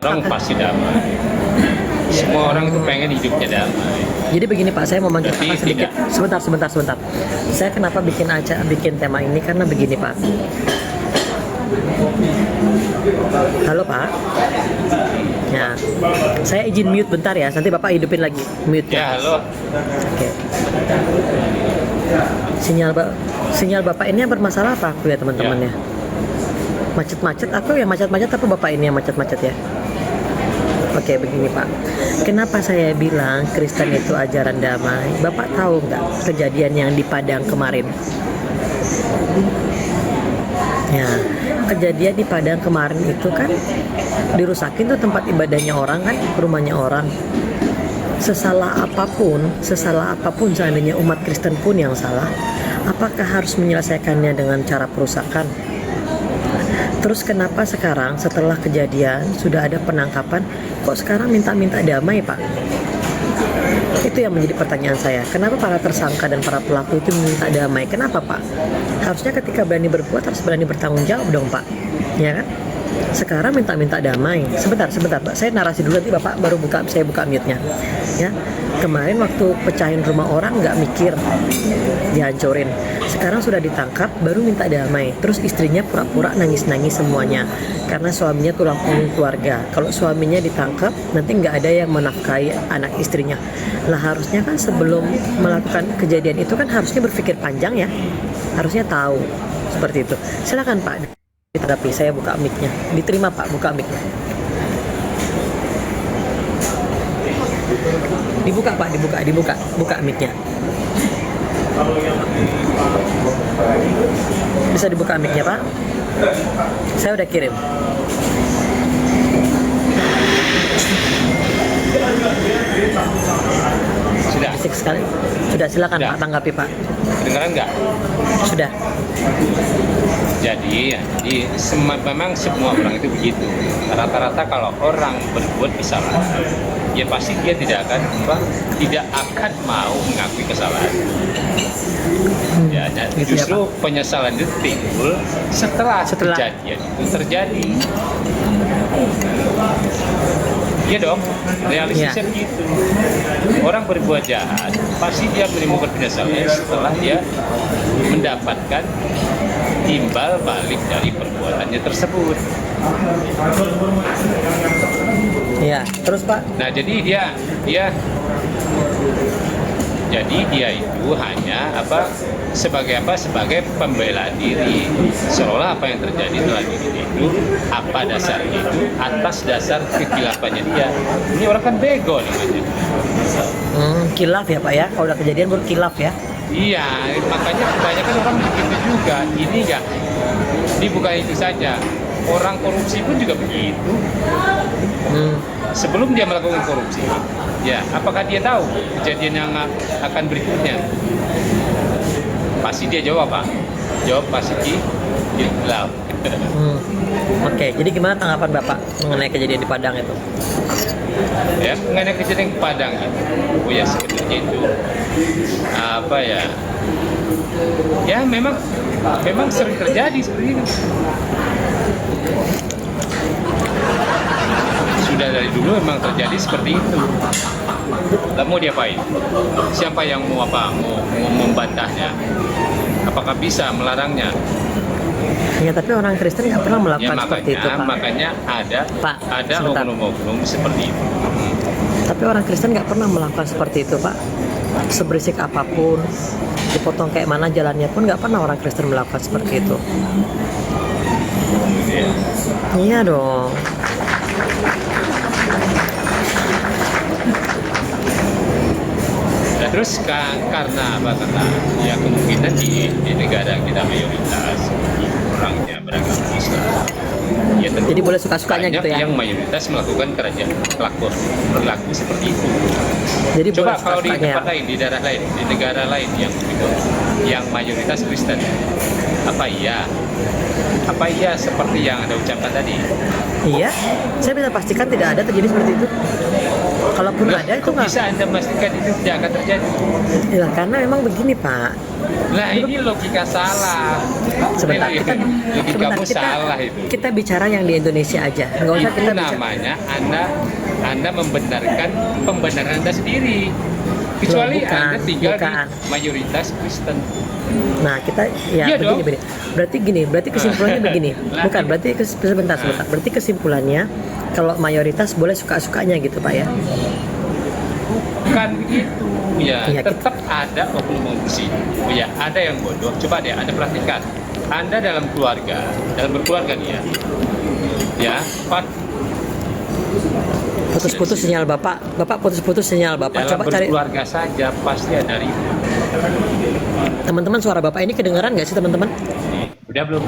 orang pasti damai. Semua orang itu pengen hidupnya damai. Jadi begini Pak, saya mau menceritakan Tapi sedikit. Sebentar. Saya kenapa bikin tema ini karena begini Pak. Halo Pak. Ya, saya izin mute bentar ya. Nanti Bapak hidupin lagi mute. Ya, halo. Oke. Sinyal Bapak ini yang bermasalah apa aku ya teman-teman ya? Macet-macet atau yang macet-macet apa Bapak ini yang macet-macet ya? Oke, begini Pak. Kenapa saya bilang Kristen itu ajaran damai? Bapak tahu nggak kejadian yang di Padang kemarin? Ya, kejadian di Padang kemarin itu kan dirusakin tuh tempat ibadahnya orang kan, rumahnya orang. Sesalah apapun seandainya umat Kristen pun yang salah, apakah harus menyelesaikannya dengan cara perusakan? Terus kenapa sekarang setelah kejadian sudah ada penangkapan, kok sekarang minta-minta damai Pak? Itu yang menjadi pertanyaan saya. Kenapa para tersangka dan para pelaku itu minta damai? Kenapa Pak? Harusnya ketika berani berbuat harus berani bertanggung jawab dong Pak. Ya kan? Sekarang minta-minta damai. Sebentar Pak. Saya narasi dulu, nanti Bapak baru saya buka mute-nya. Ya. Kemarin waktu pecahin rumah orang nggak mikir, dihancurin. Sekarang sudah ditangkap, baru minta damai. Terus istrinya pura-pura nangis-nangis semuanya karena suaminya tulang punggung keluarga. Kalau suaminya ditangkap, nanti nggak ada yang menafkahi anak istrinya. Lah harusnya kan sebelum melakukan kejadian itu kan harusnya berpikir panjang ya. Harusnya tahu seperti itu. Silakan Pak. Tapi saya buka mic-nya. Diterima Pak, buka mic-nya. Dibuka Pak, buka mic-nya. Bisa dibuka mic-nya Pak? Saya udah kirim. Sudah. Bisik sekali. Sudah, silakan Sudah. Pak, tanggapi Pak. Kedengaran nggak? Sudah. Jadi memang semua orang itu begitu. Rata-rata kalau orang berbuat kesalahan, ya pasti dia tidak akan mau mengakui kesalahan. Ya, dan Gitu ya, justru penyesalan itu timbul setelah kejadian itu terjadi. Iya dong, realistisnya begitu. Orang berbuat jahat, pasti dia menimbulkan penyesalan setelah dia mendapatkan timbal balik dari perbuatannya tersebut. Iya, terus Pak? Nah, jadi dia itu hanya sebagai pembela diri, seolah apa yang terjadi dalam diri itu dasarnya itu atas dasar kekilafannya dia. Ini orang kan bego namanya. Kilaf ya Pak ya, kalau udah kejadian baru kilaf ya. Iya, makanya kebanyakan orang begitu juga. Ini bukan itu saja, orang korupsi pun juga begitu. Sebelum dia melakukan korupsi, ya apakah dia tahu kejadian yang akan berikutnya? Pasti dia jawab Pak. Jawab pasti kilaf. Oke, jadi gimana tanggapan Bapak mengenai kejadian di Padang itu? Ya, mengenai kejadian di Padang itu, ya sebetulnya itu ya memang sering terjadi seperti itu. Sudah dari dulu memang terjadi seperti itu. Gak mau diapain? Siapa yang mau membantahnya? Apakah bisa melarangnya? Ya, tapi orang Kristen nggak pernah melakukan seperti itu Pak. Makanya ada oknum-oknum seperti itu. Tapi orang Kristen nggak pernah melakukan seperti itu Pak. Seberisik apapun, dipotong kayak mana jalannya pun nggak pernah orang Kristen melakukan seperti itu. Iya dong. Nah, terus karena ya kemungkinan di negara kita mayoritas orangnya beragama Islam. Ya, jadi boleh suka-sukanya gitu ya. Yang mayoritas melakukan perilaku seperti itu. Jadi coba kalau di tempat lain, di daerah lain, di negara lain yang mayoritas Kristen, apa iya seperti yang Anda ucapkan tadi? Iya, saya bisa pastikan tidak ada terjadi seperti itu. Kalaupun ada itu Kok nggak. bisa Anda memastikan itu tidak akan terjadi? Ya, karena memang begini Pak. Nah ini logika salah. Sebentar, Ini kita, logikamu salah itu. kita bicara yang di Indonesia aja. Nggak usah Itu kita bicara. namanya Anda membenarkan pembenaran Anda sendiri. Kecuali Bukan, Anda tinggal bukan. di mayoritas Kristen. Nah kita ya Iya begini, dong. begini. Berarti kesimpulannya begini. Lah, Bukan, berarti sebentar. Berarti kesimpulannya kalau mayoritas boleh suka-sukanya gitu Pak ya. Bukan begitu. Ya, Ya, tetap ada oknum sih. Ya, ada yang bodoh. Coba deh Anda perhatikan. Anda dalam berkeluarga nih ya. Ya, Putus-putus sinyal Bapak putus-putus sinyal Bapak. dalam Coba cari berkeluarga saja pasti ada ribut. teman-teman, suara Bapak ini kedengaran nggak sih teman-teman? Udah belum?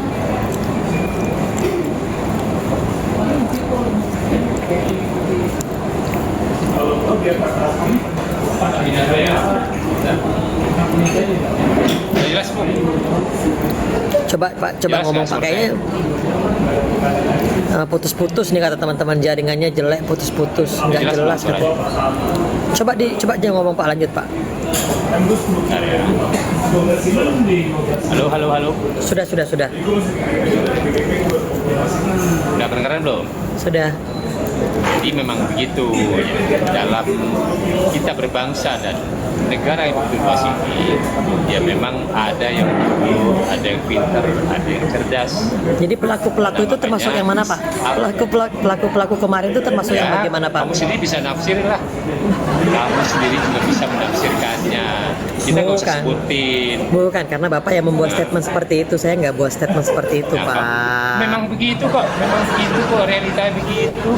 Udah jelas Bu? Coba Pak, coba Jelas, ngomong jelas, Pak kayaknya putus-putus nih kata teman-teman, jaringannya jelek, putus-putus, nggak Jelas, jelas Bu, gitu. Coba aja ngomong Pak, lanjut Pak. Halo. Sudah. Udah kedengeran belum? Sudah. Jadi memang begitu dalam kita berbangsa dan negara yang berdemokrasi ini, ya memang ada yang bodoh, ada yang pintar, ada yang cerdas. Jadi pelaku-pelaku itu termasuk yang mana Pak? Pelaku kemarin itu termasuk yang bagaimana Pak? Kamu sendiri bisa nafsirin lah. Kamu sendiri juga bisa menafsirkannya. Kita nggak usah Bukan. sebutin. Bukan, karena Bapak yang membuat statement seperti itu. Saya nggak buat statement seperti itu Nah, Pak. memang begitu kok, realitanya begitu.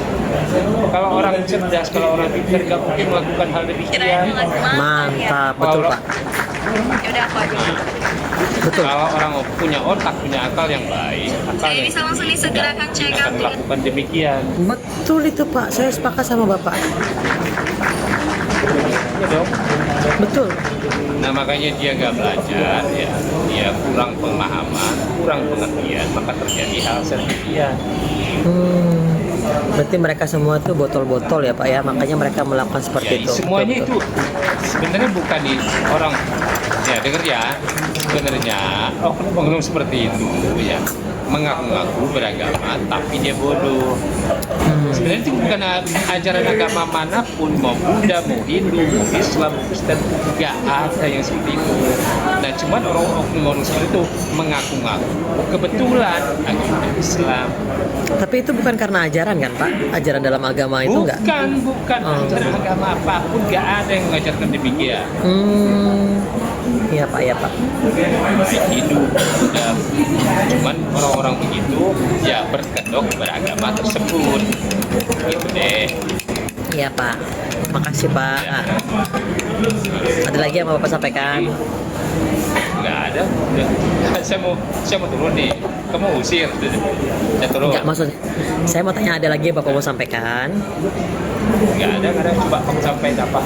Kalau orang cerdas, kalau orang pintar nggak mungkin melakukan hal demikian. Mantap, betul Kalau- Pak. Yaudah aku aja. Betul. Kalau orang punya otak, punya akal yang baik, akal yang Bisa langsung disegerakan check akan up. melakukan demikian. Betul itu Pak, saya sepakat sama Bapak. Ya dong. Betul. Nah makanya dia nggak belajar, ya dia kurang pemahaman, kurang pengertian, maka terjadi hal sedemikian. Berarti mereka semua tuh botol-botol ya Pak ya, makanya mereka melakukan seperti Jadi itu. semuanya Betul, itu sebenarnya bukan di orang ya denger ya, sebenarnya oknum seperti itu ya mengaku-ngaku beragama tapi dia bodoh. Sebenarnya itu bukan ajaran agama manapun, mau Buddha, mau Hindu, mau Islam, Kristen, nggak ada yang seperti itu. Nah cuman orang seperti itu mengaku-ngaku kebetulan agama Islam. Tapi itu bukan karena ajaran kan Pak? Ajaran dalam agama itu enggak? Bukan ajaran agama apapun, nggak ada yang mengajarkan demikian. Iya Pak, ya Pak. Baik hidup udah cuman orang-orang begitu ya berkedok beragama tersebut gitu deh. Iya Pak. Makasih Pak. Ada lagi yang mau Bapak sampaikan? Nggak ada udah. saya mau turun nih, kamu usir saya turun. Enggak, maksudnya saya mau tanya, ada lagi yang Bapak mau sampaikan? nggak ada coba kamu sampaikan apa.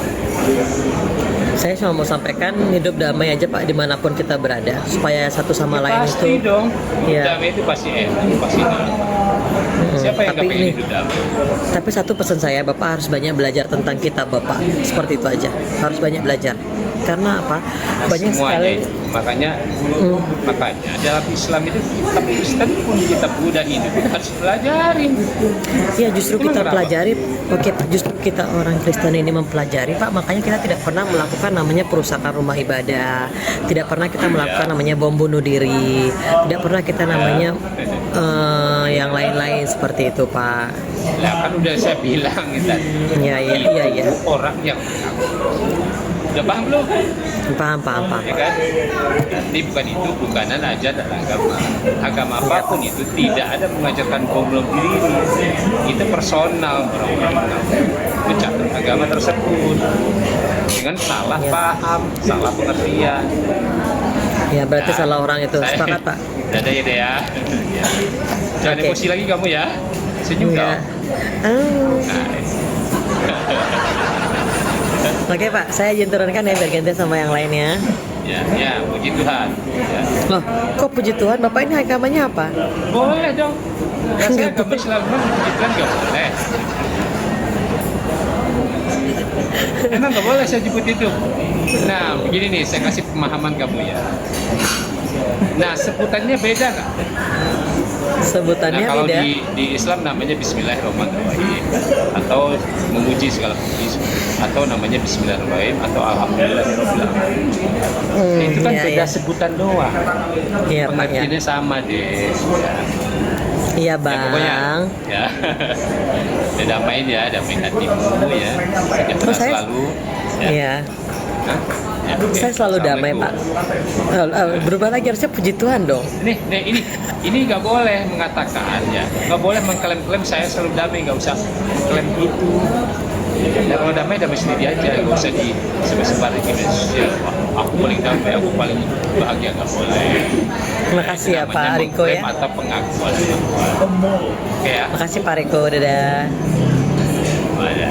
Saya cuma mau sampaikan hidup damai aja Pak dimanapun kita berada, supaya satu sama lain Pasti itu. dong, Iya. damai itu pasti enak, pasti enak. Siapa yang nggak Tapi pengen ini, hidup damai? tapi satu pesan saya, Bapak harus banyak belajar tentang kita Bapak. Seperti itu aja, harus banyak belajar. Karena apa? Banyak Semuanya sekali. itu. makanya dalam Islam itu kitab Kristen pun kitab Buddha Hindu kita harus pelajarin. Ya justru Emang kita kenapa? pelajari, oke Pak, justru kita orang Kristen ini mempelajari Pak, makanya kita tidak pernah melakukan namanya perusakan rumah ibadah, tidak pernah kita melakukan namanya bom bunuh diri, tidak pernah kita namanya yang lain-lain seperti itu Pak. Lah kan udah saya bilang gitu. Iya. Itu orang yang udah paham belum? Paham. Ya kan? Nanti bukan itu bukanan aja dalam agama. Agama apapun itu tidak ada mengajarkan bom bunuh diri. Itu personal orang-orang mencatat agama tersebut dengan salah paham, salah pengertian. Ya berarti salah orang itu. Sepakat Pak? Dadah ya deh ya. Jangan Oke. emosi lagi kamu ya. Senyum Enggak. dong. Nah, Oke Pak, saya izin turunkan ya biar ganti sama yang lainnya. ya, puji Tuhan. Ya. Loh, kok puji Tuhan? Bapak ini agamanya apa? Boleh dong. Ya, saya agama Islam, puji Tuhan nggak boleh. Emang nggak boleh saya jemput itu. Nah, begini nih, saya kasih pemahaman kamu ya. Nah, sebutannya beda nggak? Sebutannya Nah, kalau beda. di Islam namanya Bismillahirrahmanirrahim, atau memuji segala puji, atau namanya Bismillahirrahmanirrahim, atau Alhamdulillahirobbilalamin. Itu kan Iya, beda iya. sebutan doang. Iya, Pak, ya. Pengertiannya sama deh. Iya, Ya, pokoknya, Bang. ya. Ya, damaiin ya, damaiin hatimu ya. Sejahtera Oh, saya- selalu. Ya. Iya. Hah? Ya, oke. Saya selalu damai, Pak. Assalamualaikum. Berubah lagi harusnya puji Tuhan dong. Ini nggak boleh mengatakan ya, nggak boleh mengklaim-klaim saya selalu damai, nggak usah klaim gitu. Ya, kalau damai sendiri aja, nggak usah disebar-sebar di media sosial. Wah, aku paling damai, aku paling bahagia, nggak boleh. Terima kasih ya, Namanya Pak Riko mengklaim ya. atau pengakuan. Oke ya. Makasih Pak Riko, dadah. Ada.